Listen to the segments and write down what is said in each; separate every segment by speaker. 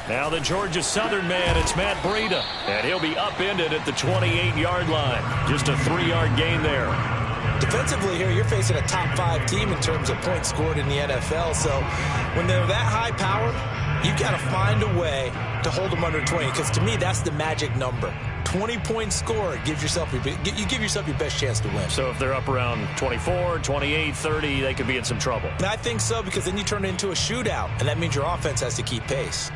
Speaker 1: Now the Georgia Southern man, it's Matt Breida. And he'll be upended at the 28-yard line. Just a 3-yard gain there.
Speaker 2: Defensively here, you're facing a top-5 team in terms of points scored in the NFL. So when they're that high-powered, you've got to find a way to hold them under 20. Because to me, that's the magic number. 20 points scored gives yourself you give yourself your best chance to win.
Speaker 1: So if they're up around 24, 28, 30, they could be in some trouble.
Speaker 2: And I think so, because then you turn it into a shootout, and that means your offense has to keep pace.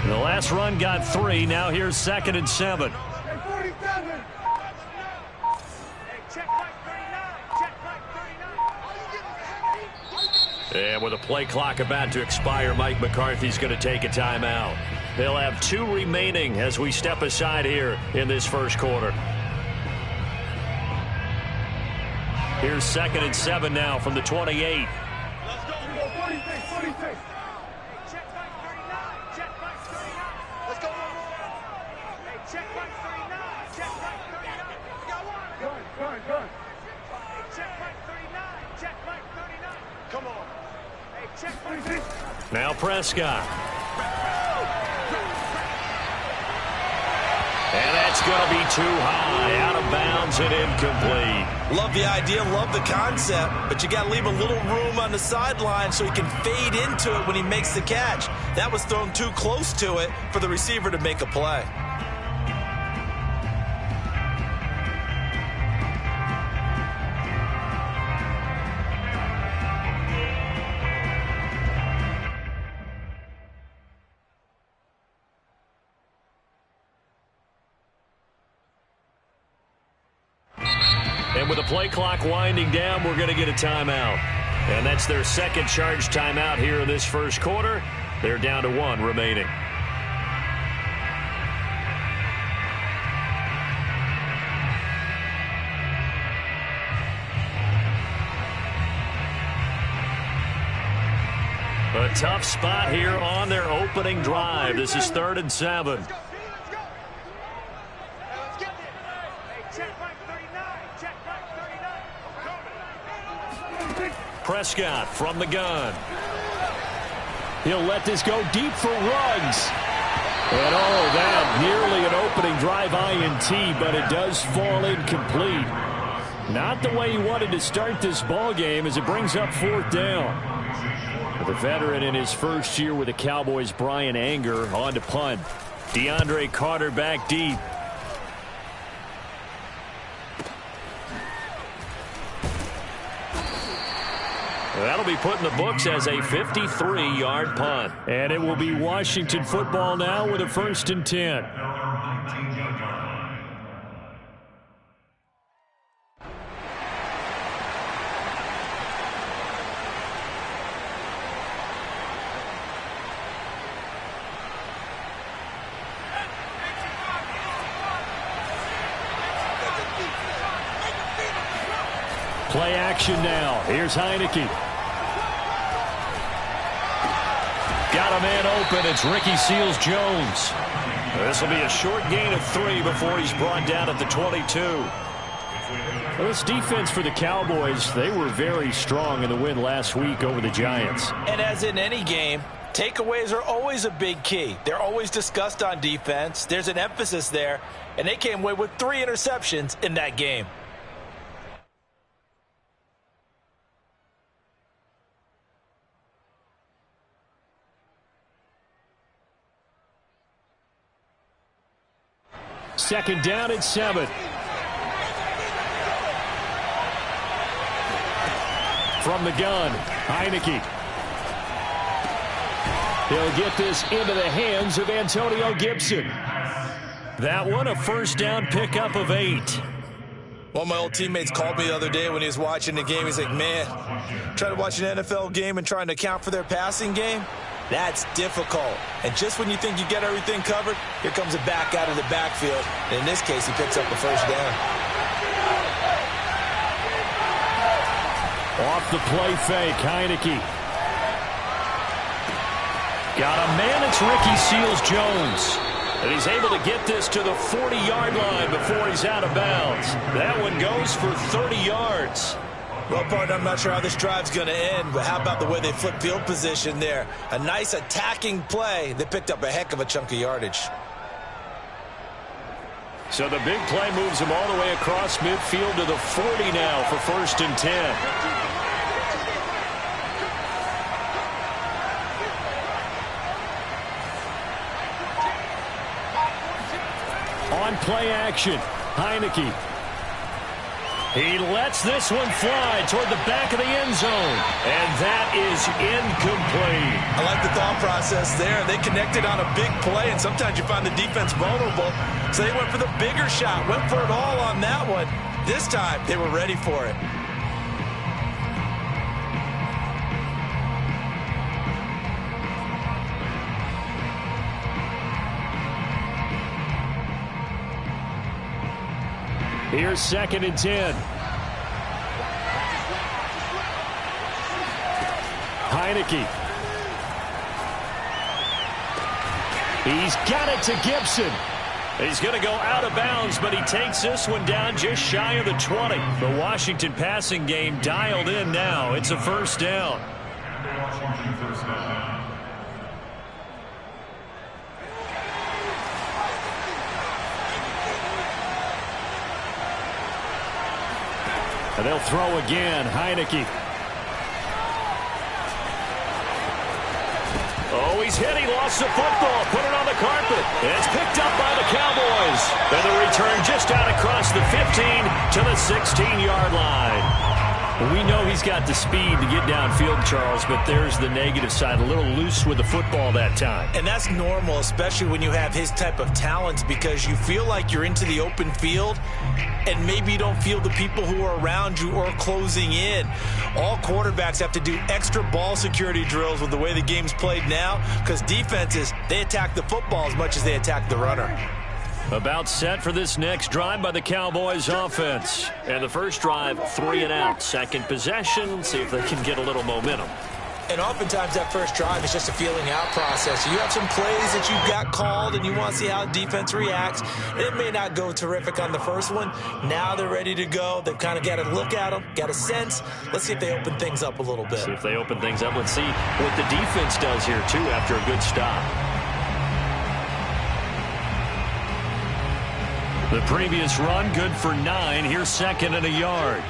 Speaker 1: The last run got 3. Now here's 2nd and 7. And with a play clock about to expire, Mike McCarthy's going to take a timeout. They'll have 2 remaining as we step aside here in this first quarter. Here's 2nd and 7 now from the 28. Now Prescott. And that's going to be too high, out of bounds and incomplete.
Speaker 2: Love the idea, love the concept, but you got to leave a little room on the sideline so he can fade into it when he makes the catch. That was thrown too close to it for the receiver to make a play.
Speaker 1: And with the play clock winding down, we're going to get a timeout. And that's their second charge timeout here in this first quarter. They're down to 1 remaining. A tough spot here on their opening drive. This is 3rd and 7. Prescott from the gun. He'll let this go deep for Ruggs. And that nearly an opening drive INT, but it does fall incomplete. Not the way he wanted to start this ball game as it brings up 4th down. The veteran in his first year with the Cowboys, Brian Anger, on to punt. DeAndre Carter back deep. That'll be put in the books as a 53-yard punt. And it will be Washington football now with a 1st and 10. Play action now. Here's Heineke. Got a man open. It's Ricky Seals-Jones. This will be a short gain of 3 before he's brought down at the 22. Well, this defense for the Cowboys, they were very strong in the win last week over the Giants.
Speaker 2: And as in any game, takeaways are always a big key. They're always discussed on defense. There's an emphasis there, and they came away with 3 interceptions in that game.
Speaker 1: Second down at 7. From the gun, Heineke. He'll get this into the hands of Antonio Gibson. That one, a 1st down pickup of 8.
Speaker 2: One of my old teammates called me the other day when he was watching the game. He's like, man, trying to watch an NFL game and trying to account for their passing game? That's difficult. And just when you think you get everything covered, here comes a back out of the backfield. And in this case, he picks up the 1st down.
Speaker 1: Off the play fake, Heineke. Got a man, it's Ricky Seals-Jones. And he's able to get this to the 40-yard line before he's out of bounds. That one goes for 30 yards.
Speaker 2: Well, partner, I'm not sure how this drive's going to end, but how about the way they flip field position there? A nice attacking play. They picked up a heck of a chunk of yardage.
Speaker 1: So the big play moves him all the way across midfield to the 40 now for 1st and 10. On play action, Heineke. He lets this one fly toward the back of the end zone. And that is incomplete.
Speaker 2: I like the thought process there. They connected on a big play, and sometimes you find the defense vulnerable. So they went for the bigger shot, went for it all on that one. This time, they were ready for it.
Speaker 1: Here's 2nd and 10. Heineke. He's got it to Gibson. He's going to go out of bounds, but he takes this one down just shy of the 20. The Washington passing game dialed in now. It's a 1st down. And they'll throw again. Heineke. Oh, he's hit. He lost the football. Put it on the carpet. And it's picked up by the Cowboys. And the return just out across the 15 to the 16-yard line. We know he's got the speed to get downfield, Charles, but there's the negative side. A little loose with the football that time.
Speaker 2: And that's normal, especially when you have his type of talent, because you feel like you're into the open field and maybe you don't feel the people who are around you or closing in. All quarterbacks have to do extra ball security drills with the way the game's played now, because defenses, they attack the football as much as they attack the runner.
Speaker 1: About set for this next drive by the Cowboys offense. And the first drive, 3 and out. Second possession, see if they can get a little momentum.
Speaker 2: And oftentimes that first drive is just a feeling out process. You have some plays that you've got called and you want to see how defense reacts. It may not go terrific on the first one. Now they're ready to go. They've kind of got to look at them, got a sense. Let's see if they open things up a little bit.
Speaker 1: See if they open things up. Let's see what the defense does here, too, after a good stop. The previous run, good for 9. Here's 2nd and a yard.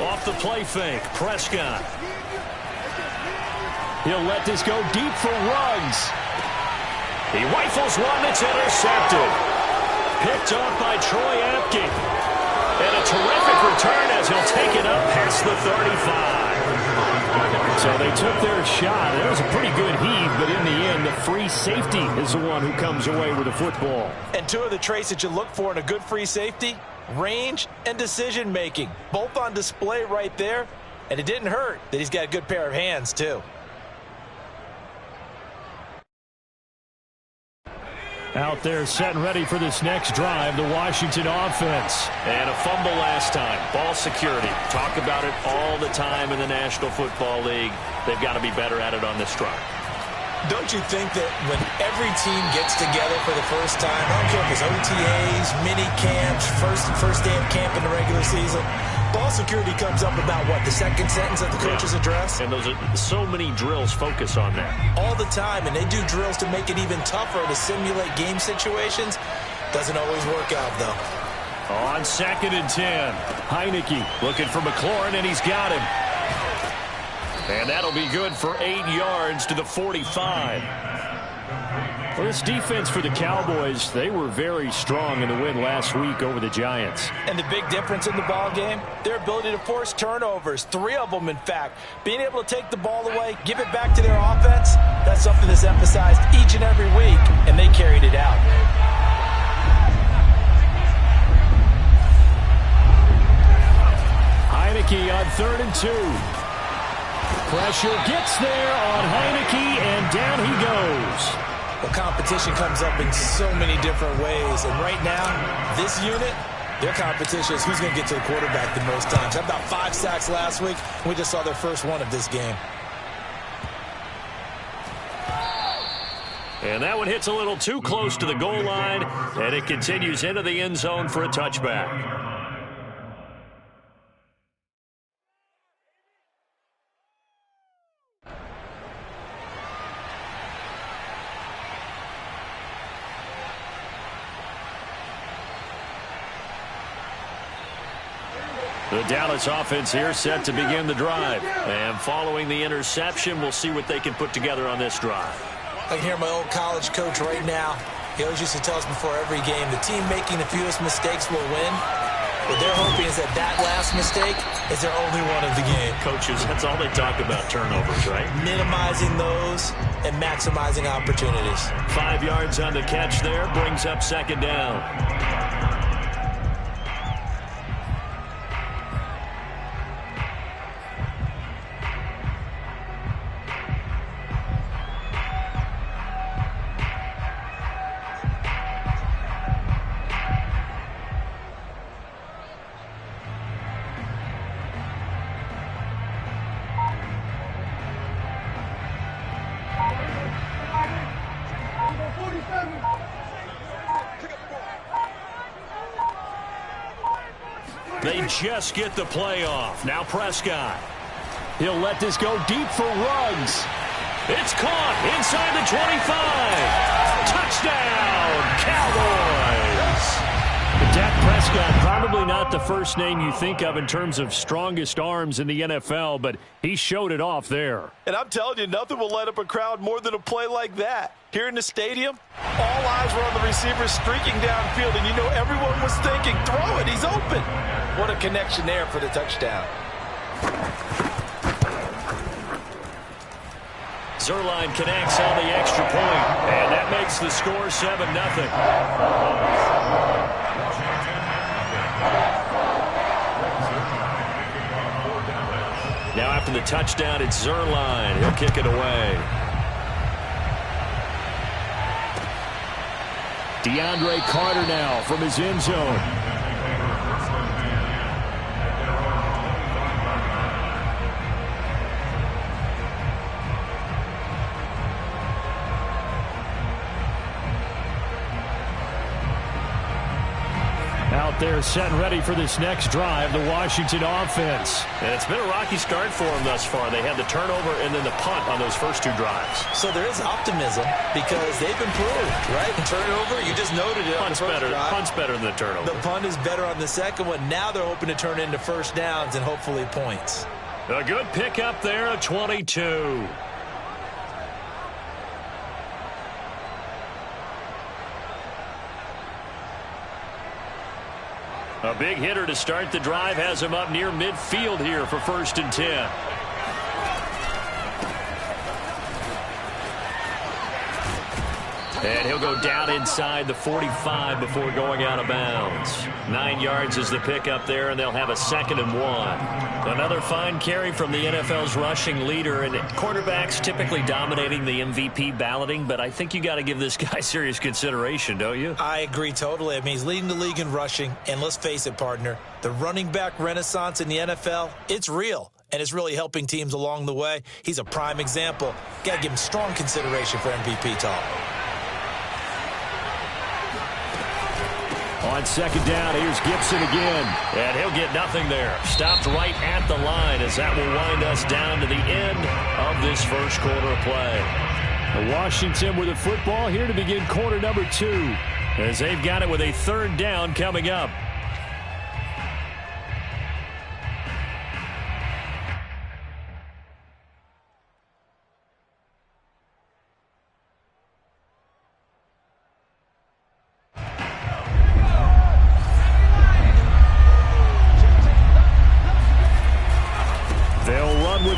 Speaker 1: Off the play fake, Prescott. He'll let this go deep for Ruggs. He rifles one that's intercepted. Picked off by Troy Apke. And a terrific return as he'll take it up past the 35. So they took their shot. It was a pretty good heave, but in the end, the free safety is the one who comes away with the football.
Speaker 2: And two of the traits that you look for in a good free safety, range and decision-making, both on display right there. And it didn't hurt that he's got a good pair of hands, too.
Speaker 1: Out there set and ready for this next drive, the Washington offense. And a fumble last time. Ball security. Talk about it all the time in the National Football League. They've got to be better at it on this drive.
Speaker 2: Don't you think that when every team gets together for the first time, I don't care if it's OTAs, mini camps, first day of camp in the regular season, ball security comes up about what, the second sentence of the coach's address?
Speaker 1: And those are so many drills focus on that.
Speaker 2: All the time, and they do drills to make it even tougher to simulate game situations. Doesn't always work out, though.
Speaker 1: On 2nd and 10, Heineke looking for McLaurin, and he's got him. And that'll be good for 8 yards to the 45. Well, this defense for the Cowboys, they were very strong in the win last week over the Giants.
Speaker 2: And the big difference in the ball game, their ability to force turnovers, 3 of them, in fact. Being able to take the ball away, give it back to their offense, that's something that's emphasized each and every week, and they carried it out.
Speaker 1: Heineke on 3rd and 2. Pressure gets there on Heineke, and down he goes.
Speaker 2: Well, competition comes up in so many different ways. And right now, this unit, their competition is who's going to get to the quarterback the most times. About 5 sacks last week. We just saw their first one of this game.
Speaker 1: And that one hits a little too close to the goal line, and it continues into the end zone for a touchback. The Dallas offense here set to begin the drive. And following the interception, we'll see what they can put together on this drive.
Speaker 2: I can hear my old college coach right now. He always used to tell us before every game, the team making the fewest mistakes will win. What they're hoping is that last mistake is their only one of the game.
Speaker 1: Coaches, that's all they talk about, turnovers, right?
Speaker 2: Minimizing those and maximizing opportunities.
Speaker 1: 5 yards on the catch there, brings up second down. They just get the play off. Now Prescott. He'll let this go deep for Ruggs. It's caught inside the 25. Touchdown, Cowboys. Dak Prescott, probably not the first name you think of in terms of strongest arms in the NFL, but he showed it off there.
Speaker 2: And I'm telling you, nothing will light up a crowd more than a play like that. Here in the stadium, all eyes were on the receiver streaking downfield, and you know everyone was thinking, throw it, he's open. What a connection there for the touchdown.
Speaker 1: Zerline connects on the extra point, and that makes the score 7-0. Now after the touchdown, it's Zerline. He'll kick it away. DeAndre Carter now from his end zone. Out there set and ready for this next drive, the Washington offense. And it's been a rocky start for them thus far. They had the turnover and then the punt on those first two drives.
Speaker 2: So there is optimism because they've improved, right? The turnover, you just noted it.
Speaker 1: Punt's better than the turnover.
Speaker 2: The punt is better on the second one. Now they're hoping to turn into first downs and hopefully points.
Speaker 1: A good pickup there, a 22. A big hitter to start the drive has him up near midfield here for 1st and 10. And he'll go down inside the 45 before going out of bounds. 9 yards is the pickup there, and they'll have a 2nd and 1. Another fine carry from the NFL's rushing leader, and quarterbacks typically dominating the MVP balloting, but I think you got to give this guy serious consideration, don't you?
Speaker 2: I agree totally. I mean, he's leading the league in rushing, and let's face it, partner, the running back renaissance in the NFL, it's real. And it's really helping teams along the way. He's a prime example. Got to give him strong consideration for MVP talk.
Speaker 1: On 2nd down, here's Gibson again. And he'll get nothing there. Stopped right at the line as that will wind us down to the end of this first quarter of play. Washington with the football here to begin quarter number 2 as they've got it with a 3rd down coming up.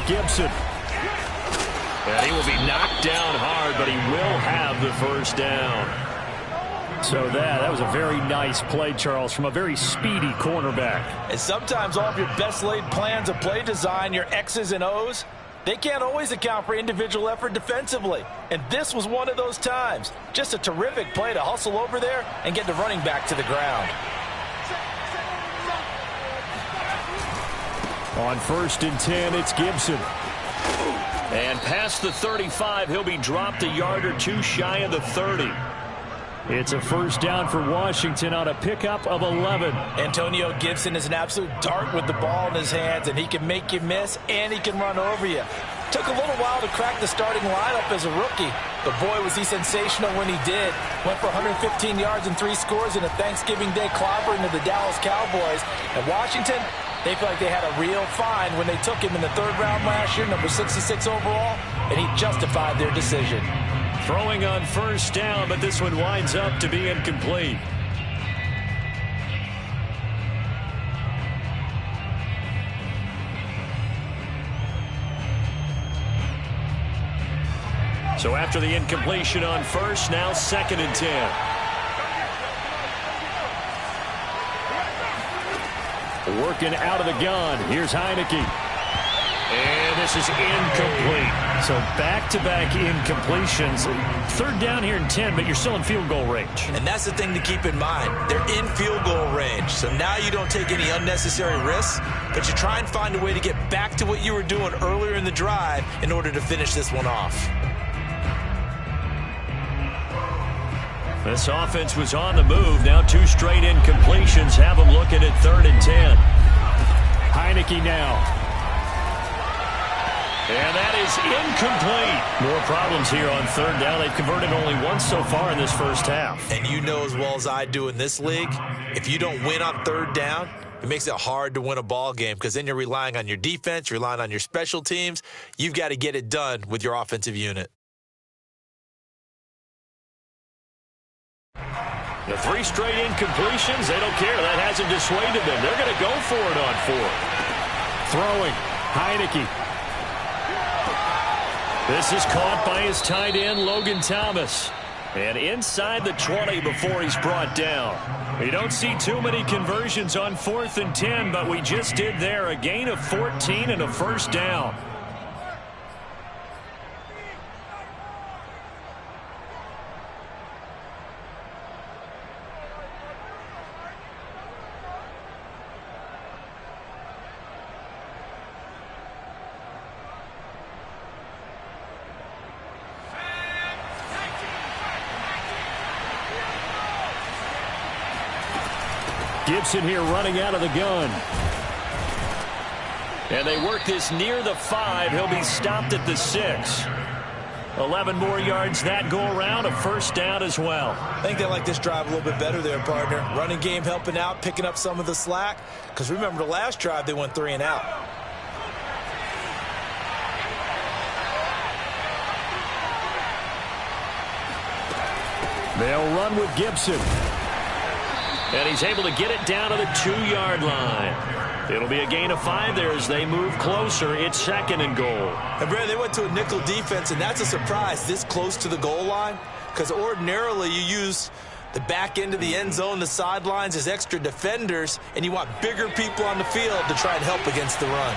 Speaker 1: Gibson. And he will be knocked down hard, but he will have the 1st down. So that was a very nice play, Charles, from a very speedy cornerback.
Speaker 2: And sometimes all of your best laid plans of play design, your X's and O's, they can't always account for individual effort defensively. And this was one of those times. Just a terrific play to hustle over there and get the running back to the ground. On
Speaker 1: 1st and 10, it's Gibson. And past the 35, he'll be dropped a yard or two shy of the 30. It's a first down for Washington on a pickup of 11.
Speaker 2: Antonio Gibson is an absolute dart with the ball in his hands, and he can make you miss, and he can run over you. Took a little while to crack the starting lineup as a rookie, but boy, was he sensational when he did. Went for 115 yards and 3 scores in a Thanksgiving Day clobbering of the Dallas Cowboys. And Washington, they feel like they had a real find when they took him in the 3rd round last year, number 66 overall, and he justified their decision.
Speaker 1: Throwing on first down, but this one winds up to be incomplete. So after the incompletion on first, now 2nd and 10. Working out of the gun. Here's Heineke. And this is incomplete. So back-to-back incompletions. 3rd down here and 10, but you're still in field goal range.
Speaker 2: And that's the thing to keep in mind. They're in field goal range. So now you don't take any unnecessary risks, but you try and find a way to get back to what you were doing earlier in the drive in order to finish this one off.
Speaker 1: This offense was on the move. Now 2 straight incompletions have them looking at 3rd and 10. Heineke now. And that is incomplete. More problems here on 3rd down. They've converted only once so far in this first half.
Speaker 2: And you know as well as I do in this league, if you don't win on 3rd down, it makes it hard to win a ball game because then you're relying on your defense, you're relying on your special teams. You've got to get it done with your offensive unit.
Speaker 1: The 3 straight incompletions, they don't care. That hasn't dissuaded them. They're going to go for it on 4th. Throwing, Heineke. This is caught by his tight end, Logan Thomas. And inside the 20 before he's brought down. You don't see too many conversions on 4th and 10, but we just did there. A gain of 14 and a first down. Gibson here running out of the gun. And they work this near the 5. He'll be stopped at the 6. 11 more yards that go around. A first down as well.
Speaker 2: I think they like this drive a little bit better there, partner. Running game helping out, picking up some of the slack. Because remember the last drive, they went 3 and out.
Speaker 1: They'll run with Gibson. And he's able to get it down to the 2-yard line. It'll be a gain of 5 there as they move closer. It's 2nd and goal.
Speaker 2: And Brad, they went to a nickel defense, and that's a surprise this close to the goal line. Because ordinarily you use the back end of the end zone, the sidelines as extra defenders, and you want bigger people on the field to try and help against the run.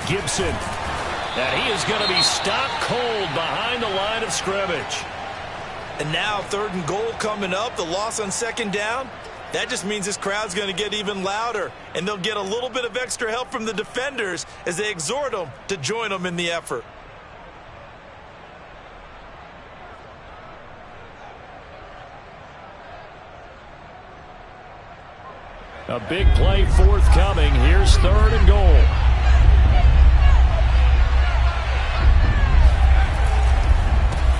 Speaker 1: Gibson. And he is going to be stopped cold behind the line of scrimmage.
Speaker 2: And now 3rd and goal coming up, the loss on 2nd down. That just means this crowd's going to get even louder, and they'll get a little bit of extra help from the defenders as they exhort them to join them in the effort.
Speaker 1: A big play forthcoming. Here's 3rd and goal.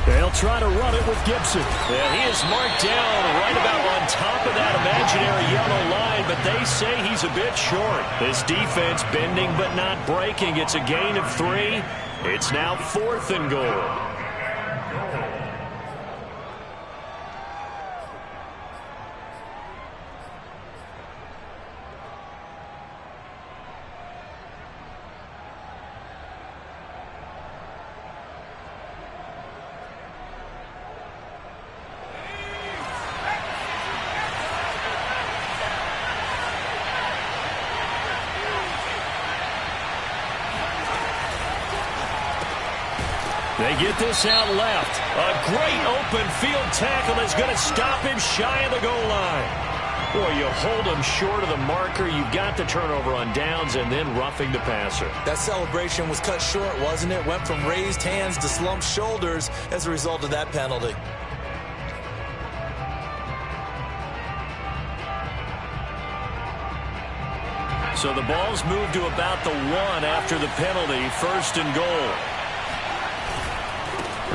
Speaker 1: They'll try to run it with Gibson. And he is marked down right about on top of that imaginary yellow line, but they say he's a bit short. This defense bending but not breaking. It's a gain of 3. It's now 4th and goal. They get this out left. A great open field tackle is going to stop him shy of the goal line. Or you hold them short of the marker, you've got the turnover on downs, and then roughing the passer.
Speaker 2: That celebration was cut short, wasn't it? Went from raised hands to slumped shoulders as a result of that penalty.
Speaker 1: So the ball's moved to about the 1 after the penalty, 1st and goal.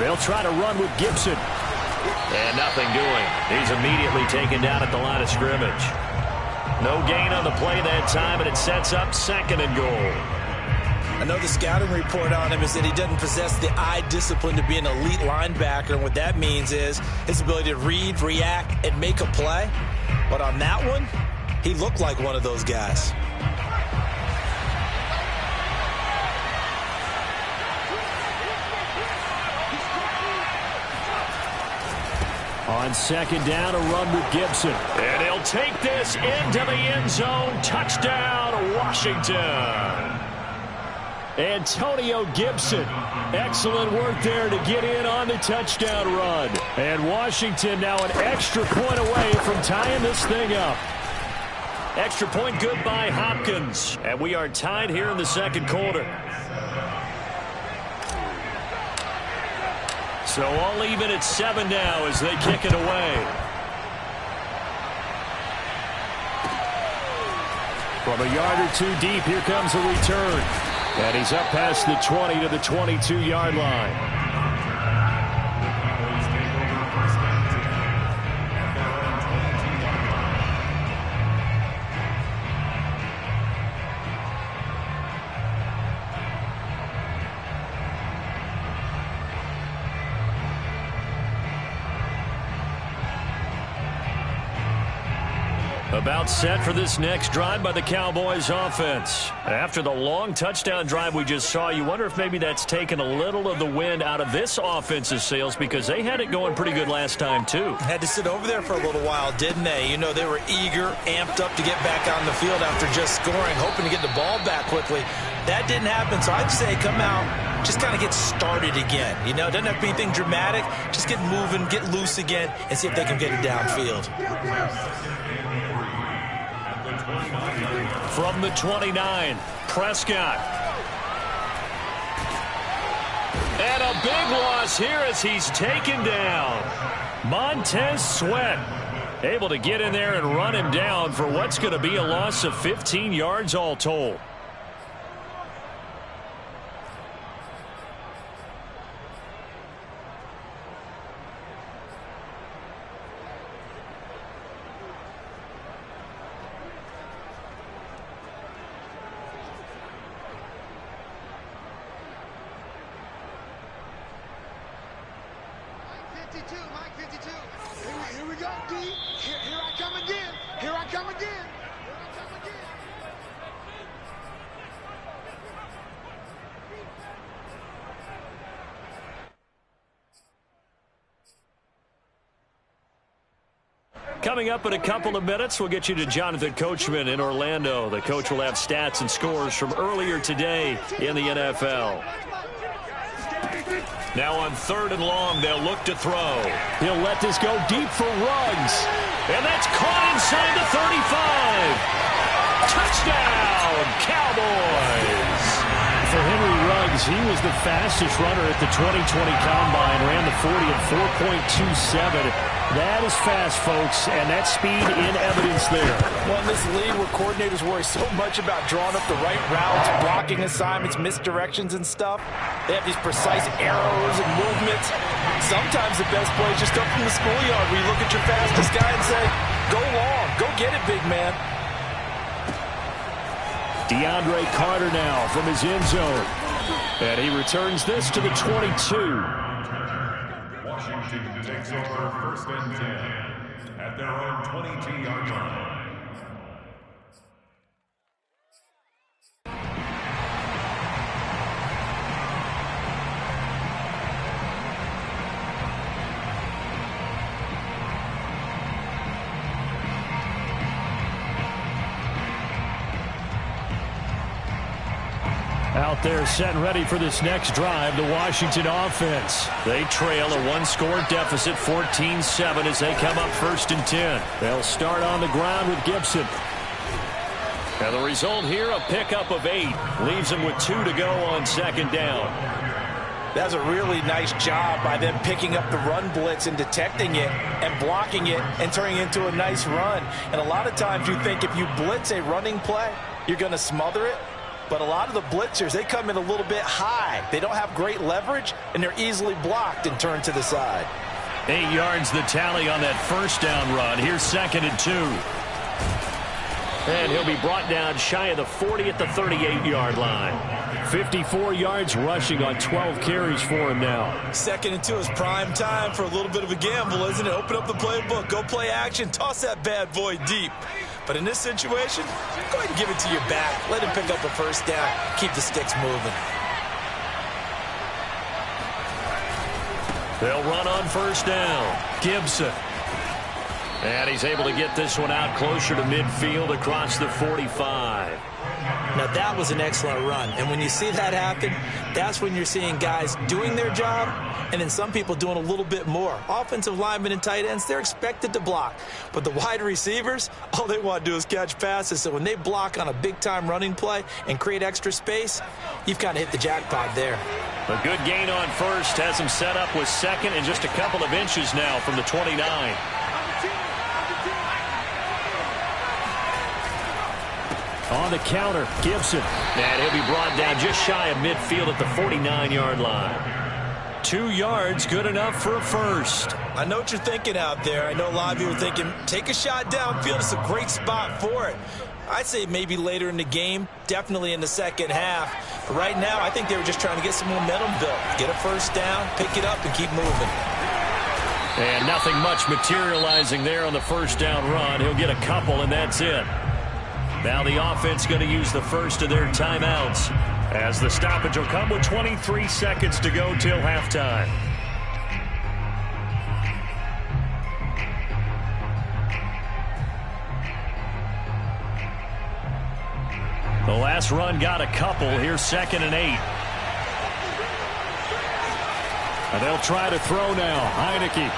Speaker 1: They'll try to run with Gibson. And nothing doing. He's immediately taken down at the line of scrimmage. No gain on the play that time, and it sets up 2nd and goal.
Speaker 2: I know the scouting report on him is that he doesn't possess the eye discipline to be an elite linebacker, and what that means is his ability to read, react, and make a play. But on that one, he looked like one of those guys.
Speaker 1: On 2nd down, a run with Gibson. And he'll take this into the end zone. Touchdown, Washington. Antonio Gibson. Excellent work there to get in on the touchdown run. And Washington now an extra point away from tying this thing up. Extra point good by Hopkins. And we are tied here in the 2nd quarter. So all even at 7 now as they kick it away. From a yard or 2 deep, here comes a return. And he's up past the 20 to the 22-yard line. About set for this next drive by the Cowboys offense. After the long touchdown drive we just saw, you wonder if maybe that's taken a little of the wind out of this offense's sails because they had it going pretty good last time too.
Speaker 2: Had to sit over there for a little while, didn't they? You know, they were eager, amped up to get back on the field after just scoring, hoping to get the ball back quickly. That didn't happen, so I'd say come out, just kind of get started again. You know, it doesn't have to be anything dramatic. Just get moving, get loose again, and see if they can get it downfield.
Speaker 1: From the 29, Prescott. And a big loss here as he's taken down. Montez Sweat able to get in there and run him down for what's going to be a loss of 15 yards all told. Coming up in a couple of minutes, we'll get you to Jonathan Coachman in Orlando. The coach will have stats and scores from earlier today in the NFL. Now on 3rd and long, they'll look to throw. He'll let this go deep for Ruggs. And that's caught inside the 35. Touchdown, Cowboys. For Henry Ruggs, he was the fastest runner at the 2020 Combine, ran the 40 at 4.27. That is fast, folks, and that speed in evidence there.
Speaker 2: Well, in this league where coordinators worry so much about drawing up the right routes, blocking assignments, misdirections and stuff, they have these precise arrows and movements. Sometimes the best play is just up from the schoolyard where you look at your fastest guy and say, go long, go get it, big man.
Speaker 1: DeAndre Carter now from his end zone. And he returns this to the 22.
Speaker 3: Washington takes over 1st and 10 at their own 22-yard line.
Speaker 1: Out there set and ready for this next drive, the Washington offense. They trail a one-score deficit, 14-7, as they come up 1st and 10. They'll start on the ground with Gibson. And the result here, a pickup of 8. Leaves them with 2 to go on 2nd down.
Speaker 2: That's a really nice job by them picking up the run blitz and detecting it and blocking it and turning it into a nice run. And a lot of times you think if you blitz a running play, you're going to smother it. But a lot of the blitzers, they come in a little bit high. They don't have great leverage, and they're easily blocked and turned to the side.
Speaker 1: 8 yards the tally on that 1st down run. Here's 2nd and 2. And he'll be brought down shy of the 40 at the 38-yard line. 54 yards rushing on 12 carries for him now.
Speaker 2: 2nd and 2 is prime time for a little bit of a gamble, isn't it? Open up the playbook, go play action, toss that bad boy deep. But in this situation, go ahead and give it to your back. Let him pick up a 1st down. Keep the sticks moving.
Speaker 1: They'll run on 1st down. Gibson. And he's able to get this one out closer to midfield across the 45.
Speaker 2: Now, that was an excellent run. And when you see that happen, that's when you're seeing guys doing their job and then some people doing a little bit more. Offensive linemen and tight ends, they're expected to block. But the wide receivers, all they want to do is catch passes. So when they block on a big-time running play and create extra space, you've kind of hit the jackpot there.
Speaker 1: A good gain on 1st has him set up with 2nd and just a couple of inches now from the 29. On the counter, Gibson. And he'll be brought down just shy of midfield at the 49-yard line. 2 yards, good enough for a 1st.
Speaker 2: I know what you're thinking out there. I know a lot of you are thinking, take a shot downfield. It's a great spot for it. I'd say maybe later in the game, definitely in the 2nd half. But right now, I think they were just trying to get some momentum built. Get a 1st down, pick it up, and keep moving.
Speaker 1: And nothing much materializing there on the 1st down run. He'll get a couple, and that's it. Now the offense going to use the first of their timeouts as the stoppage will come with 23 seconds to go till halftime. The last run got a couple. Here's 2nd and 8. And they'll try to throw now. Heineke.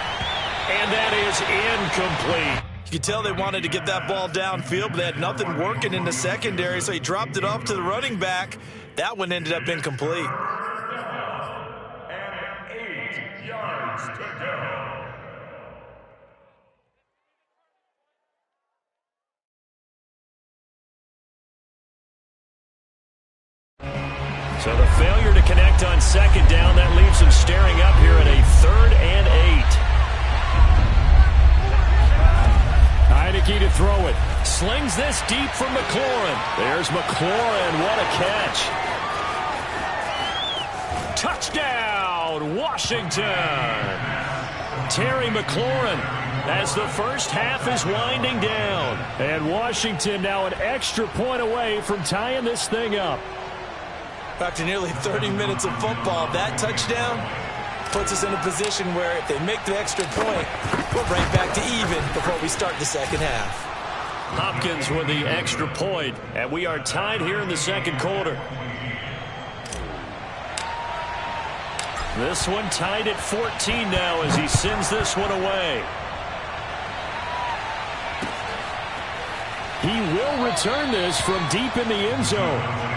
Speaker 1: And that is incomplete.
Speaker 2: You could tell they wanted to get that ball downfield, but they had nothing working in the secondary, so he dropped it off to the running back. That one ended up incomplete.
Speaker 3: And 8 yards to go.
Speaker 1: So the failure to connect on 2nd down, that leaves him staring up here at a 3rd and 8. Heineke to throw it. Slings this deep from McLaurin. There's McLaurin. What a catch. Touchdown, Washington. Terry McLaurin as the 1st half is winding down. And Washington now an extra point away from tying this thing up.
Speaker 2: After nearly 30 minutes of football, that touchdown puts us in a position where if they make the extra point, we're right back to even before we start the 2nd half.
Speaker 1: Hopkins with the extra point, and we are tied here in the 2nd quarter. This one tied at 14 now as he sends this one away. He will return this from deep in the end zone.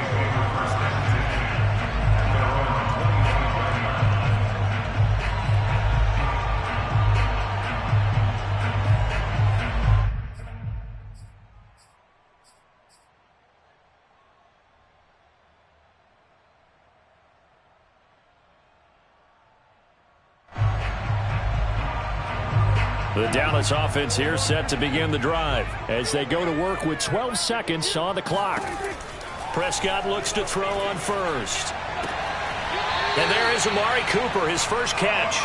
Speaker 1: The Dallas offense here set to begin the drive as they go to work with 12 seconds on the clock. Prescott looks to throw on 1st. And there is Amari Cooper, his 1st catch.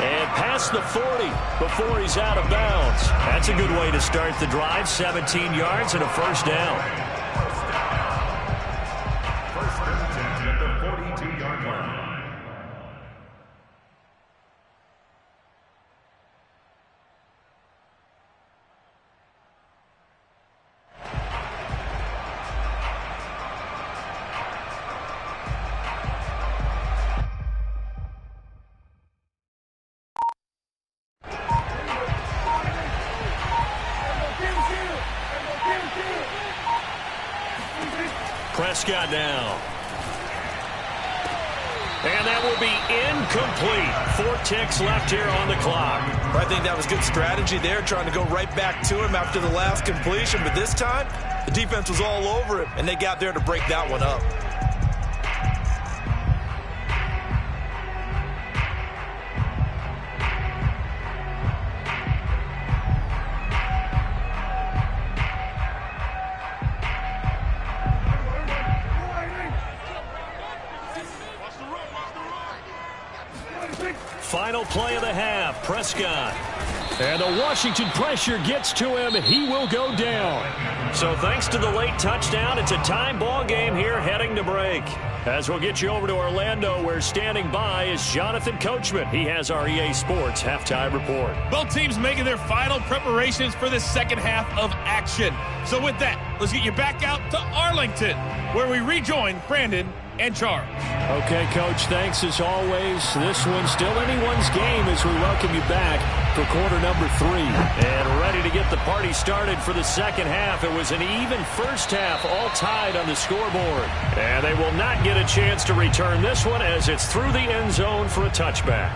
Speaker 1: And past the 40 before he's out of bounds. That's a good way to start the drive. 17 yards and a 1st down.
Speaker 3: 1st and 10 at the 42-yard line.
Speaker 1: Prescott now. And that will be incomplete. 4 ticks left here on the clock.
Speaker 2: I think that was good strategy there, trying to go right back to him after the last completion. But this time, the defense was all over him, and they got there to break that one up.
Speaker 1: Final play of the half, Prescott. And the Washington pressure gets to him, and he will go down. So thanks to the late touchdown, it's a time ball game here heading to break. As we'll get you over to Orlando, where standing by is Jonathan Coachman. He has our EA Sports halftime report.
Speaker 4: Both teams making their final preparations for the second half of action. So with that, let's get you back out to Arlington, where we rejoin Brandon and Charles.
Speaker 1: Okay, Coach, thanks as always. This one's still anyone's game as we welcome you back for quarter number 3. And ready to get the party started for the second half. It was an even first half, all tied on the scoreboard. And they will not get a chance to return this one as it's through the end zone for a touchback.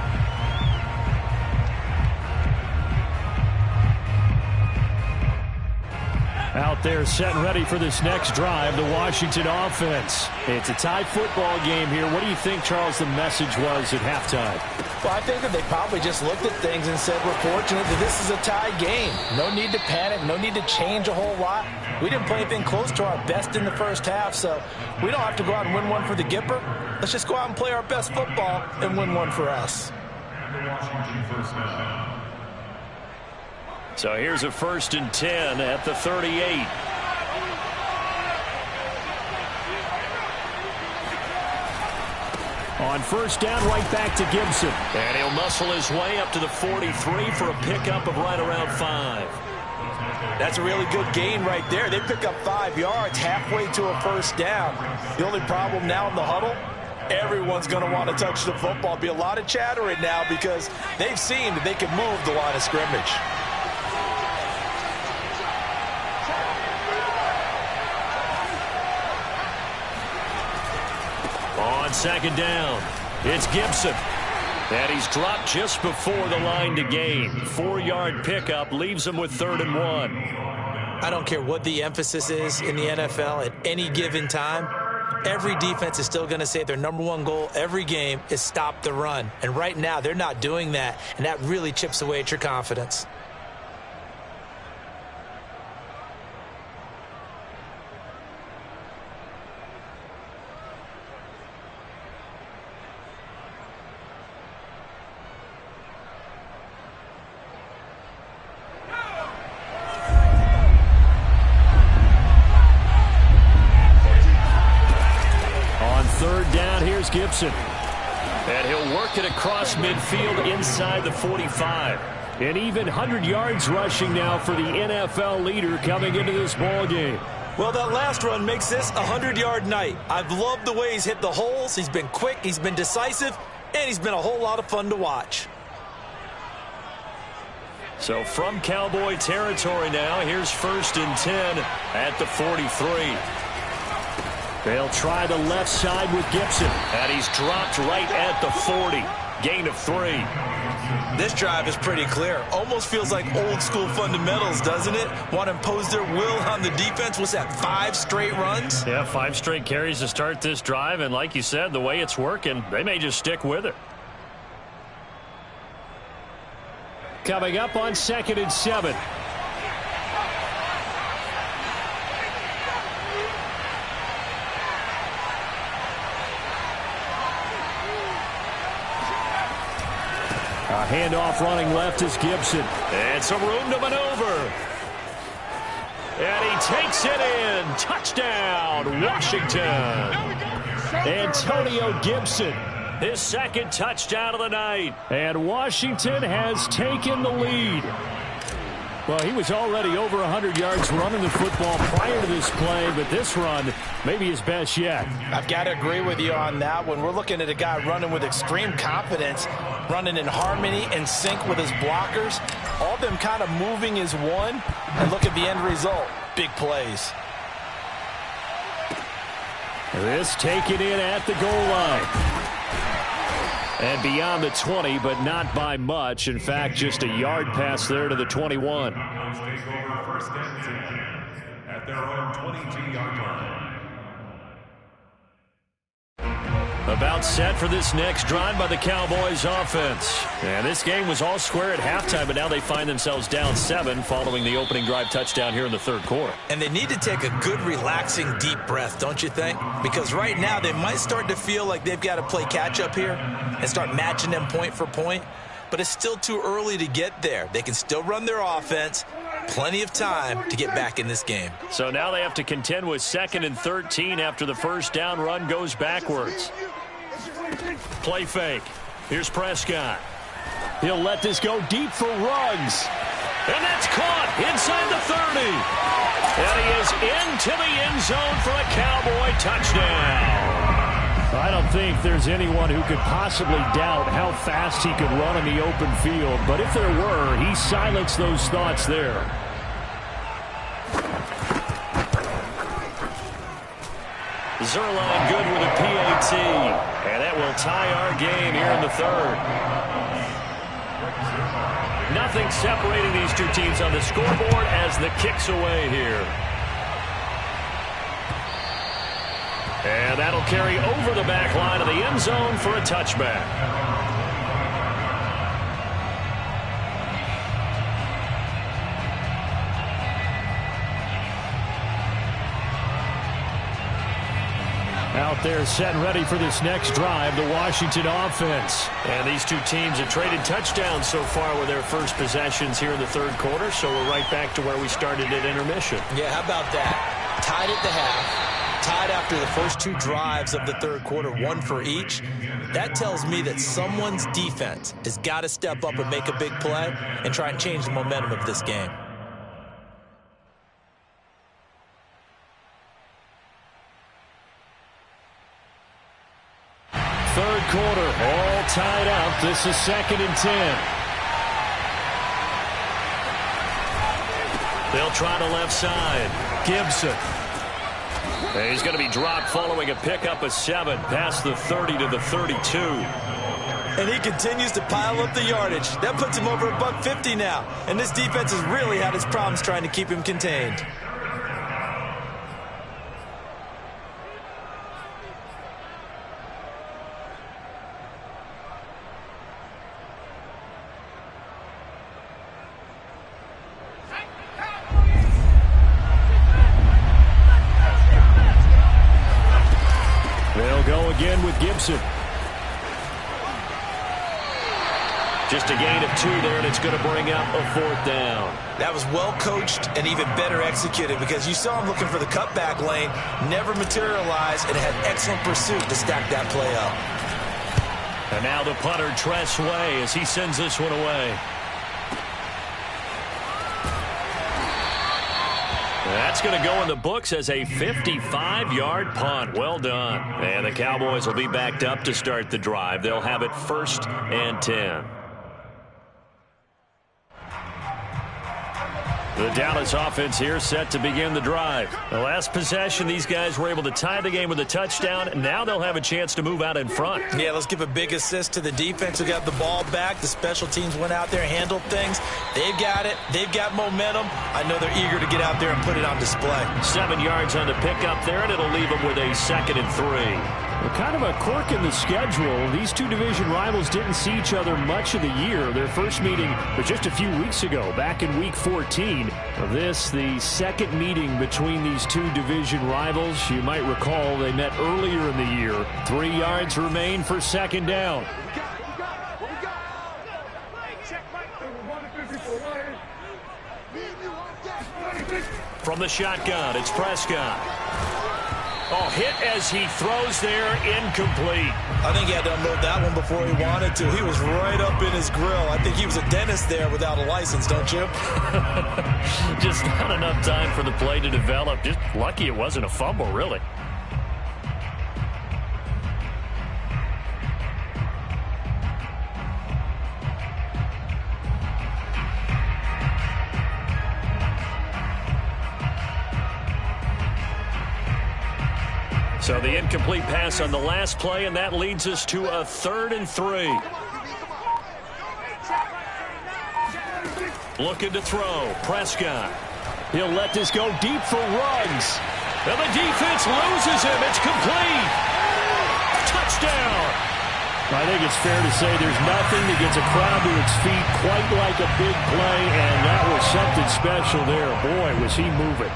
Speaker 1: Out there set and ready for this next drive, the Washington offense. It's a tie football game here. What do you think, Charles, the message was at halftime?
Speaker 2: Well, I think that they probably just looked at things and said, we're fortunate that this is a tie game. No need to panic, no need to change a whole lot. We didn't play anything close to our best in the first half, so we don't have to go out and win one for the Gipper. Let's just go out and play our best football and win one for us.
Speaker 3: And the Washington first down.
Speaker 1: So here's a 1st and 10 at the 38. On 1st down, right back to Gibson. And he'll muscle his way up to the 43 for a pickup of right around 5.
Speaker 2: That's a really good gain right there. They pick up 5 yards halfway to a 1st down. The only problem now in the huddle, everyone's going to want to touch the football. Be a lot of chatter right now because they've seen that they can move the line of scrimmage.
Speaker 1: On 2nd down, it's Gibson. And he's dropped just before the line to gain. 4-yard pickup leaves him with 3rd and 1.
Speaker 2: I don't care what the emphasis is in the NFL at any given time. Every defense is still going to say their #1 goal every game is stop the run. And right now, they're not doing that, and that really chips away at your confidence.
Speaker 1: Gibson. And he'll work it across midfield inside the 45. An even 100 yards rushing now for the NFL leader coming into this ball game.
Speaker 2: Well, that last run makes this a 100-yard night. I've loved the way he's hit the holes. He's been quick, he's been decisive, and he's been a whole lot of fun to watch.
Speaker 1: So from Cowboy territory now, here's 1st and 10 at the 43. They'll try the left side with Gibson. And he's dropped right at the 40. Gain of 3.
Speaker 2: This drive is pretty clear. Almost feels like old school fundamentals, doesn't it? Want to impose their will on the defense. What's that, 5 straight runs?
Speaker 1: Yeah, 5 straight carries to start this drive. And like you said, the way it's working, they may just stick with it. Coming up on 2nd and 7. A handoff running left is Gibson. And some room to maneuver. And he takes it in. Touchdown, Washington. Antonio Gibson, his 2nd touchdown of the night. And Washington has taken the lead. Well, he was already over 100 yards running the football prior to this play, but this run may be his best yet.
Speaker 2: I've got to agree with you on that one. We're looking at a guy running with extreme confidence, running in harmony and sync with his blockers. All of them kind of moving as one. And look at the end result. Big plays.
Speaker 1: This taken in at the goal line. And beyond the 20, but not by much. In fact, just a yard pass there to the 21.
Speaker 3: Cowboys take over first and 10 at their own 22-yard line.
Speaker 1: About set for this next drive by the Cowboys offense. And this game was all square at halftime, but now they find themselves down 7 following the opening drive touchdown here in the third quarter.
Speaker 2: And they need to take a good, relaxing, deep breath, don't you think? Because right now they might start to feel like they've got to play catch-up here and start matching them point for point. But it's still too early to get there. They can still run their offense. Plenty of time to get back in this game.
Speaker 1: So now they have to contend with 2nd and 13 after the first down run goes backwards. Play fake. Here's Prescott. He'll let this go deep for Ruggs. And that's caught inside the 30. And he is into the end zone for a Cowboy touchdown. I don't think there's anyone who could possibly doubt how fast he could run in the open field. But if there were, he silenced those thoughts there. Zerline good with a PAT. And that will tie our game here in the third. Nothing separating these two teams on the scoreboard as the kick's away here. And that'll carry over the back line of the end zone for a touchback. Out there set and ready for this next drive, the Washington offense. And these two teams have traded touchdowns so far with their first possessions here in the third quarter, so we're right back to where we started at intermission.
Speaker 2: Yeah, how about that? Tied at the half, tied after the first 2 drives of the third quarter, 1 for each. That tells me that someone's defense has got to step up and make a big play and try and change the momentum of this game.
Speaker 1: Third quarter, all tied up. This is 2nd and 10. They'll try to left side. Gibson. And he's going to be dropped following a pickup of 7 past the 30 to the 32.
Speaker 2: And he continues to pile up the yardage. That puts him over $150 now. And this defense has really had its problems trying to keep him contained.
Speaker 1: They'll go again with Gibson. Just a gain of 2 there, and it's going to bring up a 4th down.
Speaker 2: That was well coached and even better executed because you saw him looking for the cutback lane, never materialized, and had excellent pursuit to stack that play up.
Speaker 1: And now the punter, Tress Way, as he sends this one away. That's going to go in the books as a 55-yard punt. Well done. And the Cowboys will be backed up to start the drive. They'll have it 1st and 10. The Dallas offense here set to begin the drive. The last possession, these guys were able to tie the game with a touchdown. Now they'll have a chance to move out in front.
Speaker 2: Yeah, let's give a big assist to the defense who got the ball back. The special teams went out there and handled things. They've got it. They've got momentum. I know they're eager to get out there and put it on display.
Speaker 1: 7 yards on the pickup there, and it'll leave them with a 2nd and 3. Well, kind of a quirk in the schedule. These two division rivals didn't see each other much of the year. Their first meeting was just a few weeks ago, back in Week 14. This, the second meeting between these two division rivals. You might recall they met earlier in the year. 3 yards remain for 2nd down. From the shotgun, it's Prescott. Oh, hit as he throws there, incomplete.
Speaker 2: I think he had to unload that one before he wanted to. He was right up in his grill. I think he was a dentist there without a license, don't you?
Speaker 1: Just not enough time for the play to develop. Just lucky it wasn't a fumble, really. So the incomplete pass on the last play, and that leads us to a 3rd and 3. Looking to throw. Prescott. He'll let this go deep for Ruggs. And the defense loses him. It's complete. Touchdown.
Speaker 5: I think it's fair to say there's nothing that gets a crowd to its feet quite like a big play, and that was something special there. Boy, was he moving.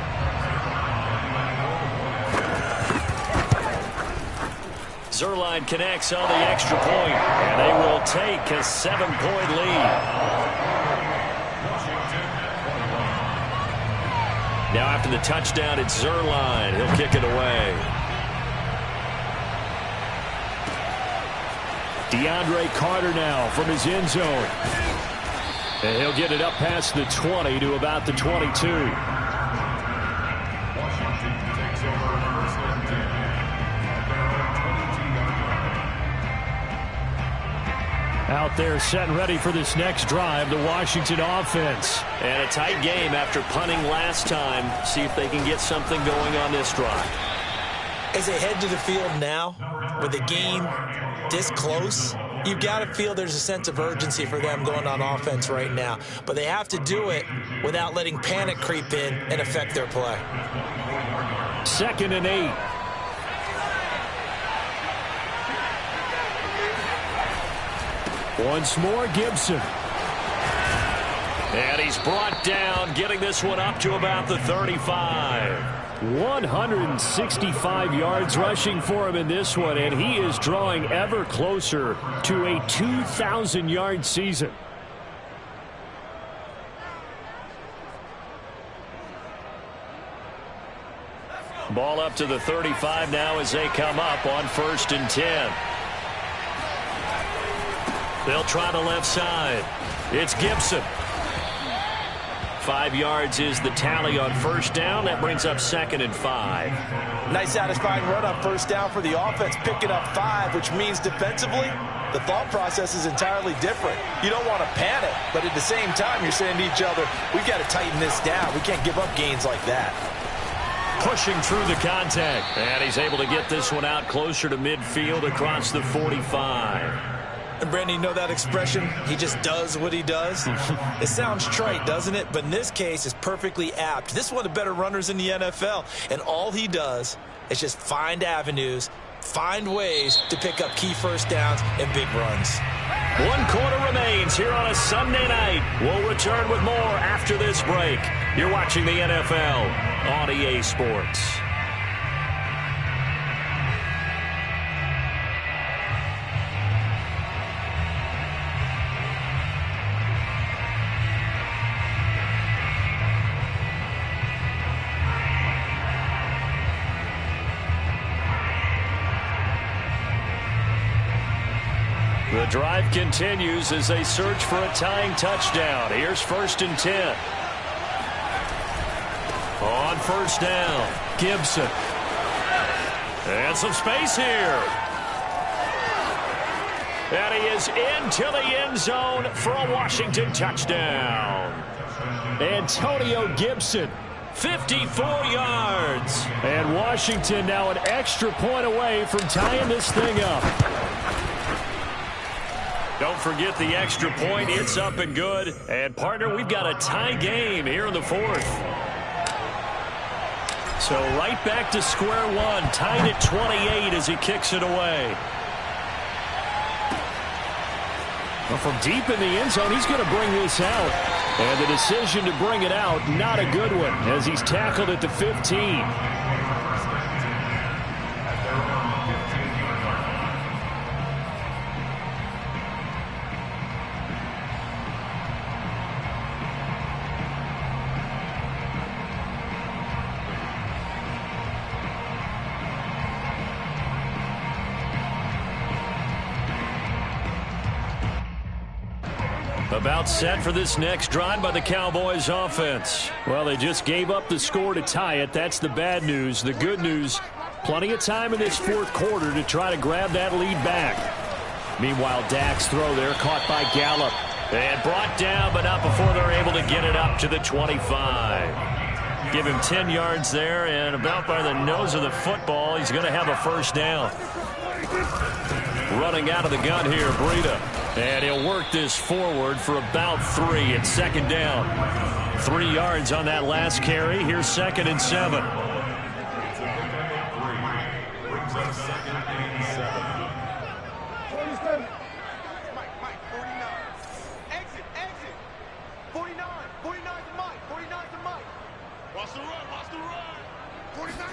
Speaker 1: Zerline connects on the extra point, and they will take a 7-point lead. Now after the touchdown, it's Zerline. He'll kick it away.
Speaker 5: DeAndre Carter now from his end zone. And he'll get it up past the 20 to about the 22.
Speaker 3: Washington takes over 1st and 10 at their own 22-yard line.
Speaker 5: Out there set and ready for this next drive, the Washington offense.
Speaker 1: And a tight game after punting last time. See if they can get something going on this drive.
Speaker 2: As they head to the field now, with the game this close, you've got to feel there's a sense of urgency for them going on offense right now. But they have to do it without letting panic creep in and affect their play.
Speaker 5: 2nd and 8. Once more, Gibson.
Speaker 1: And he's brought down, getting this one up to about the 35.
Speaker 5: 165 yards rushing for him in this one, and he is drawing ever closer to a 2,000-yard season.
Speaker 1: Ball up to the 35 now as they come up on 1st and 10. They'll try the left side. It's Gibson. 5 yards is the tally on 1st down. That brings up 2nd and 5.
Speaker 2: Nice satisfying run on 1st down for the offense, picking up 5, which means defensively, the thought process is entirely different. You don't want to panic, but at the same time, you're saying to each other, we've got to tighten this down. We can't give up gains like that.
Speaker 1: Pushing through the contact. And he's able to get this one out closer to midfield across the 45.
Speaker 2: And Brandon, you know that expression? He just does what he does. It sounds trite, doesn't it? But in this case, it's perfectly apt. This is one of the better runners in the NFL. And all he does is just find avenues, find ways to pick up key 1st downs and big runs.
Speaker 1: 1 quarter remains here on a Sunday night. We'll return with more after this break. You're watching the NFL on EA Sports. The drive continues as they search for a tying touchdown. Here's 1st and 10. On 1st down, Gibson. And some space here. And he is into the end zone for a Washington touchdown.
Speaker 5: Antonio Gibson.
Speaker 1: 54 yards.
Speaker 5: And Washington now an extra point away from tying this thing up.
Speaker 1: Don't forget the extra point. It's up and good. And, partner, we've got a tie game here in the 4th. So right back to square one. Tied at 28 as he kicks it away.
Speaker 5: Well, from deep in the end zone, he's going to bring this out. And the decision to bring it out, not a good one, as he's tackled at the 15.
Speaker 1: About set for this next drive by the Cowboys offense.
Speaker 5: Well, they just gave up the score to tie it. That's the bad news. The good news, plenty of time in this 4th quarter to try to grab that lead back. Meanwhile, Dak's throw there caught by Gallup.
Speaker 1: And brought down, but not before they're able to get it up to the 25.
Speaker 5: Give him 10 yards there, and about by the nose of the football, he's going to have a first down. Running out of the gun here, Breida. And he'll work this forward for about 3. It's second down. 3 yards on that last carry. Here's 2nd and 7.
Speaker 3: Brings up 2nd and 7.
Speaker 6: Exit. 49. 49's the Mike. 49's the Mike. Watch the run. 49.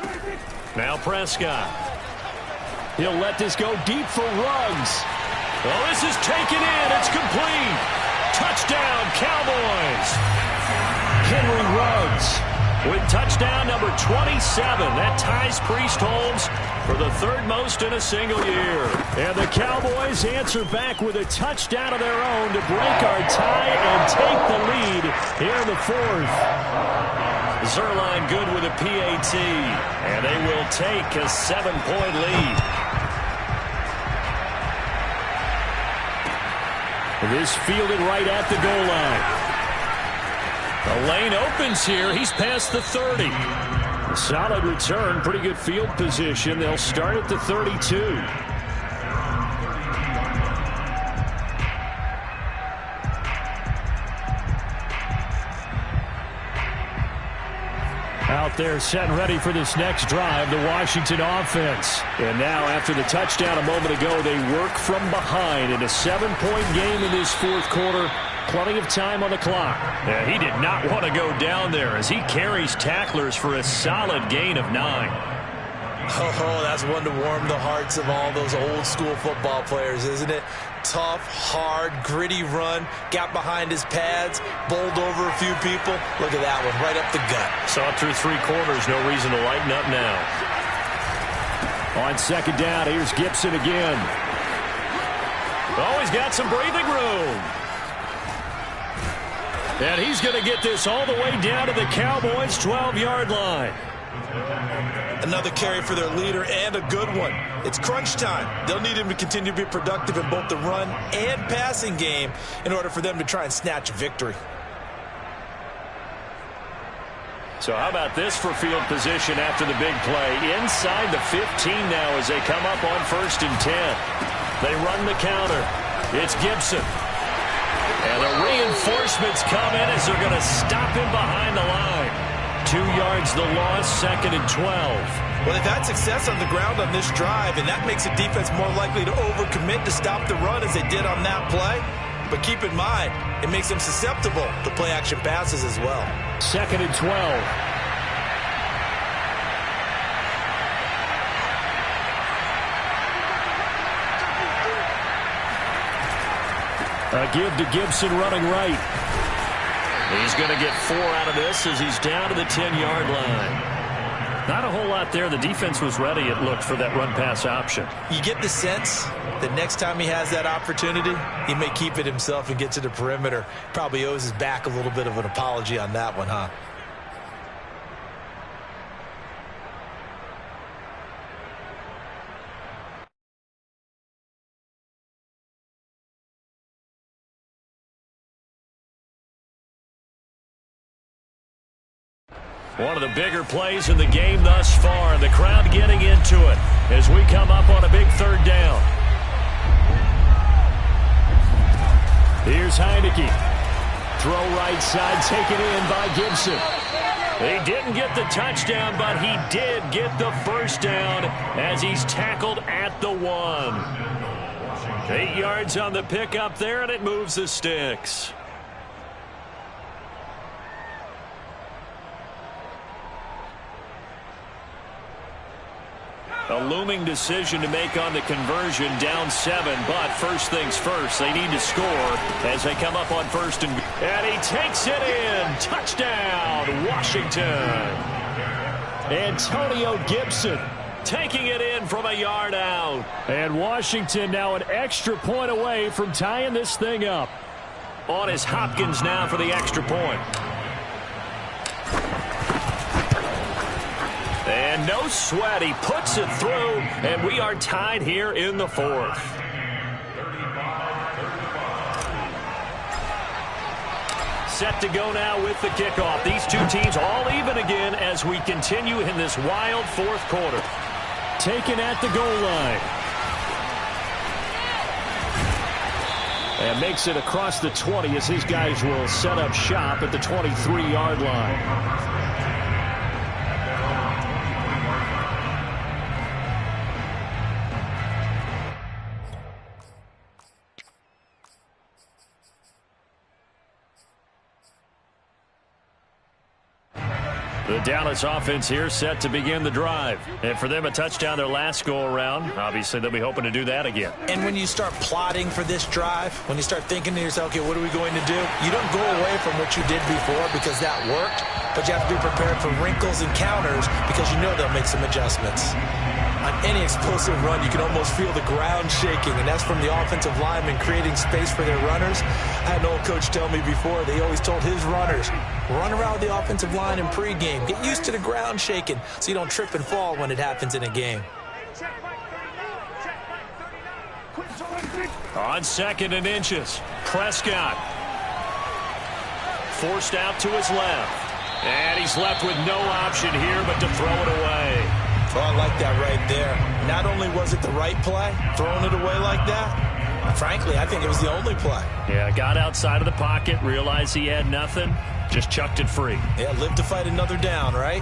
Speaker 5: Now Prescott. He'll let this go deep for Ruggs. Well, this is taken in. It's complete. Touchdown, Cowboys. Henry Ruggs with touchdown number 27. That ties Priest Holmes for the 3rd most in a single year. And the Cowboys answer back with a touchdown of their own to break our tie and take the lead here in the 4th. Zerline good with a PAT, and they will take a 7-point lead. This fielded right at the goal line. The lane opens here. He's past the 30. Solid return, pretty good field position. They'll start at the 32. Out there set and ready for this next drive, the Washington offense. And now after the touchdown a moment ago, they work from behind in a 7-point game in this 4th quarter. Plenty of time on the clock. And he did not want to go down there as he carries tacklers for a solid gain of 9.
Speaker 2: Oh, that's one to warm the hearts of all those old school football players, isn't it? Tough, hard, gritty run, got behind his pads, bowled over a few people. Look at that one, right up the gut.
Speaker 5: Saw it through 3 quarters, no reason to lighten up now. On 2nd down, here's Gibson again. Oh, he's got some breathing room. And he's going to get this all the way down to the Cowboys' 12-yard line.
Speaker 2: Another carry for their leader, and a good one. It's crunch time. They'll need him to continue to be productive in both the run and passing game in order for them to try and snatch a victory.
Speaker 5: So how about this for field position after the big play? Inside the 15 now as they come up on 1st and 10. They run the counter. It's Gibson. And the reinforcements come in as they're going to stop him behind the line. 2 yards the loss, 2nd and 12.
Speaker 2: Well, they've had success on the ground on this drive, and that makes the defense more likely to overcommit to stop the run as they did on that play. But keep in mind, it makes them susceptible to play-action passes as well.
Speaker 5: 2nd and 12. A give to Gibson running right. He's going to get 4 out of this as he's down to the 10-yard line. Not a whole lot there. The defense was ready, it looked, for that run-pass option.
Speaker 2: You get the sense that next time he has that opportunity, he may keep it himself and get to the perimeter. Probably owes his back a little bit of an apology on that one, huh?
Speaker 5: One of the bigger plays in the game thus far. The crowd getting into it as we come up on a big 3rd down. Here's Heineke. Throw right side, taken in by Gibson. He didn't get the touchdown, but he did get the first down as he's tackled at the 1. 8 yards on the pickup there, and it moves the sticks. A looming decision to make on the conversion, down 7, but first things first, they need to score as they come up on 1st and he takes it in. Touchdown, Washington. Antonio Gibson taking it in from a yard out. And Washington now an extra point away from tying this thing up. On is Hopkins now for the extra point. And no sweat, he puts it through, and we are tied here in the 4th.
Speaker 1: set to go now with the kickoff. These two teams all even again as we continue in this wild fourth quarter. Taken at the goal line. And makes it across the 20 as his guys will set up shop at the 23-yard line. The Dallas offense here set to begin the drive. And for them, a touchdown their last go-around. Obviously, they'll be hoping to do that again.
Speaker 2: And when you start plotting for this drive, when you start thinking to yourself, okay, what are we going to do? You don't go away from what you did before because that worked, but you have to be prepared for wrinkles and counters because you know they'll make some adjustments. On any explosive run, you can almost feel the ground shaking, and that's from the offensive linemen creating space for their runners. I had an old coach tell me before, they always told his runners, run around with the offensive line in pregame. Get used to the ground shaking so you don't trip and fall when it happens in a game.
Speaker 1: On 2nd and inches, Prescott. Forced out to his left. And he's left with no option here but to throw it away.
Speaker 2: Oh, I like that right there. Not only was it the right play, throwing it away like that, frankly, I think it was the only play.
Speaker 1: Yeah, got outside of the pocket, realized he had nothing, just chucked it free.
Speaker 2: Yeah, live to fight another down, right?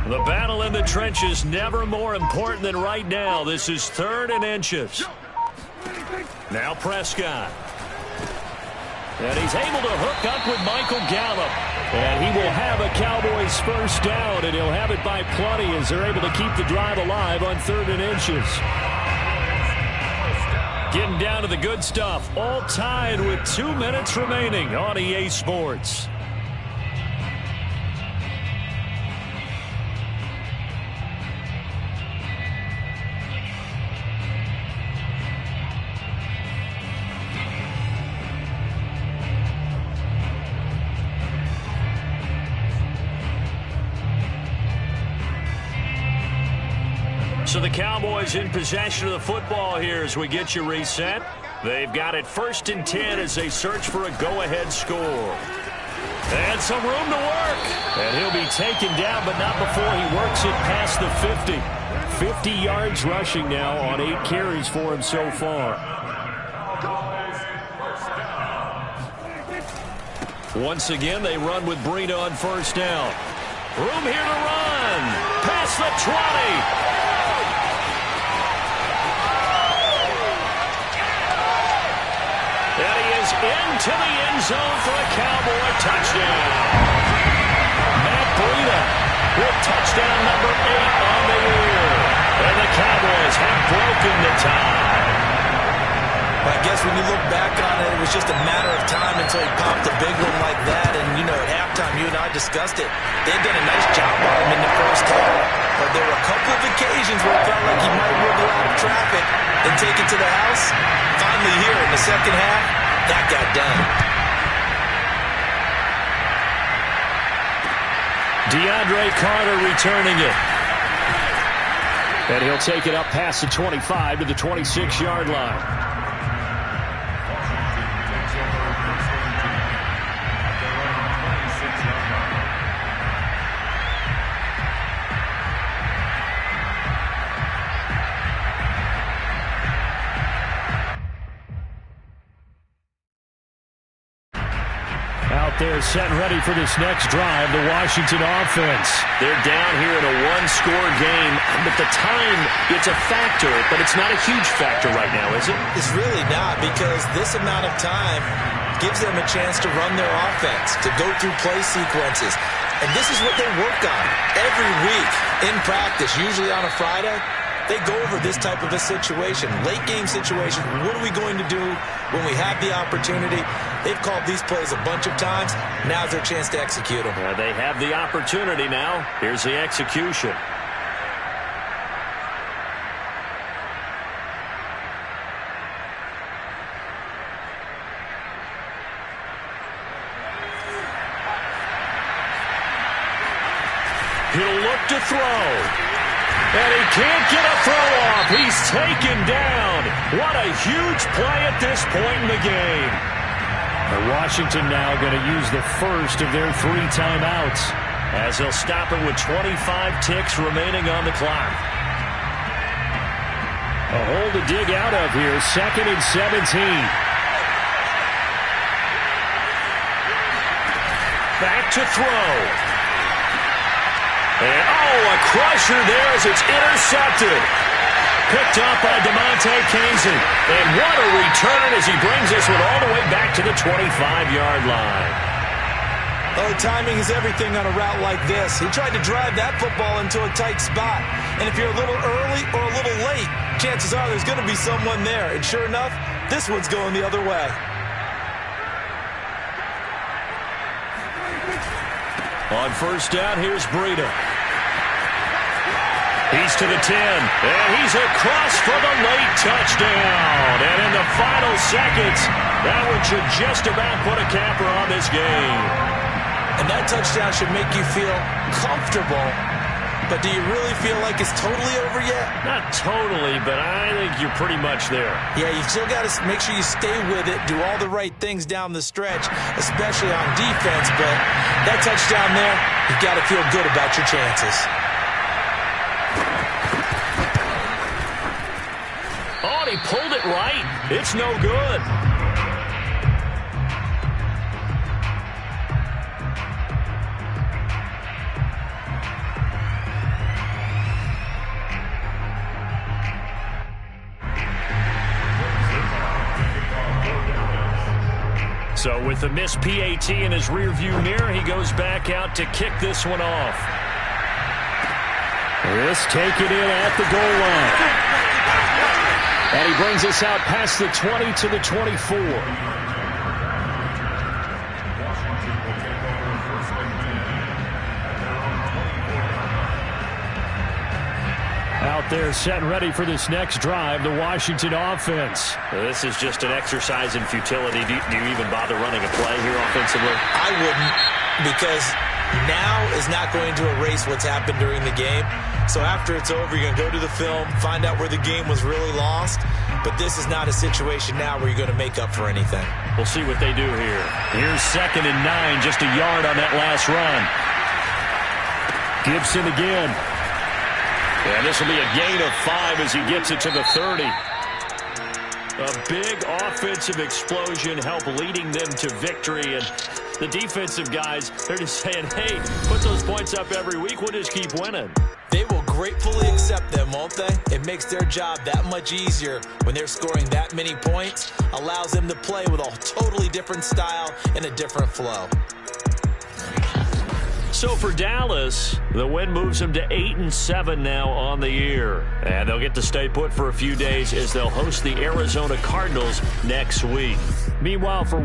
Speaker 1: The battle in the trenches never more important than right now. This is 3rd and inches. Now Prescott. And he's able to hook up with Michael Gallup. And he will have a Cowboys first down, and he'll have it by plenty as they're able to keep the drive alive on 3rd and inches. Getting down to the good stuff. All tied with 2 minutes remaining on EA Sports. So the Cowboys in possession of the football here as we get you reset. They've got it 1st and 10 as they search for a go-ahead score. And some room to work. And he'll be taken down, but not before he works it past the 50. 50 yards rushing now on 8 carries for him so far. Once again, they run with Breida on 1st down. Room here to run. Past the 20. And he is into the end zone for a Cowboy touchdown. Matt Breida with touchdown number 8 on the year. And the Cowboys have broken the tie.
Speaker 2: I guess when you look back on it, it was just a matter of time until he popped a big one like that. And, you know, at halftime, you and I discussed it. They had done a nice job on him in the first half. But there were a couple of occasions where it felt like he might wiggle out of traffic and take it to the house. Finally here in the second half, that got done.
Speaker 1: DeAndre Carter returning it. And he'll take it up past the 25 to the 26-yard line. They're set and ready for this next drive, the Washington offense. They're down here in a one-score game, but the time, it's a factor, but it's not a huge factor right now, is it?
Speaker 2: It's really not, because this amount of time gives them a chance to run their offense, to go through play sequences. And this is what they work on every week in practice, usually on a Friday. They go over this type of a situation, late game situation. What are we going to do when we have the opportunity? They've called these plays a bunch of times. Now's their chance to execute them.
Speaker 1: They have the opportunity now. Here's the execution. He'll look to throw. And he can't get a throw off. He's taken down. What a huge play at this point in the game. Washington now going to use the first of their 3 timeouts, as they'll stop it with 25 ticks remaining on the clock. A hole to dig out of here. 2nd and 17. Back to throw. And, a crusher there as it's intercepted. Picked up by DeMonte Kazin. And what a return as he brings this one all the way back to the 25-yard line.
Speaker 2: Oh, timing is everything on a route like this. He tried to drive that football into a tight spot. And if you're a little early or a little late, chances are there's going to be someone there. And sure enough, this one's going the other way.
Speaker 1: On first down, here's Breida. He's to the 10, and he's across for the late touchdown. And in the final seconds, that one should just about put a capper on this game.
Speaker 2: And that touchdown should make you feel comfortable. But do you really feel like it's totally over yet?
Speaker 1: Not totally, but I think you're pretty much there.
Speaker 2: Yeah, you still got to make sure you stay with it, do all the right things down the stretch, especially on defense. But that touchdown there, you got to feel good about your chances.
Speaker 1: Oh, he pulled it right. It's no good. So with the missed PAT in his rearview mirror, he goes back out to kick this one off. This taken in at the goal line. And he brings us out past the 20 to the 24. Out there set and ready for this next drive, the Washington offense. This is just an exercise in futility. Do you even bother running a play here offensively?
Speaker 2: I wouldn't, because now is not going to erase what's happened during the game. So after it's over, you're going to go to the film, find out where the game was really lost. But this is not a situation now where you're going to make up for anything.
Speaker 1: We'll see what they do here. Here's 2nd and 9, just a yard on that last run. Gibson again. And this will be a gain of 5 as he gets it to the 30. A big offensive explosion helped leading them to victory. And the defensive guys, they're just saying, hey, put those points up every week. We'll just keep winning.
Speaker 2: They will gratefully accept them, won't they? It makes their job that much easier when they're scoring that many points. Allows them to play with a totally different style and a different flow.
Speaker 1: So for Dallas, the win moves them to 8-7 now on the year. And they'll get to stay put for a few days as they'll host the Arizona Cardinals next week. Meanwhile, for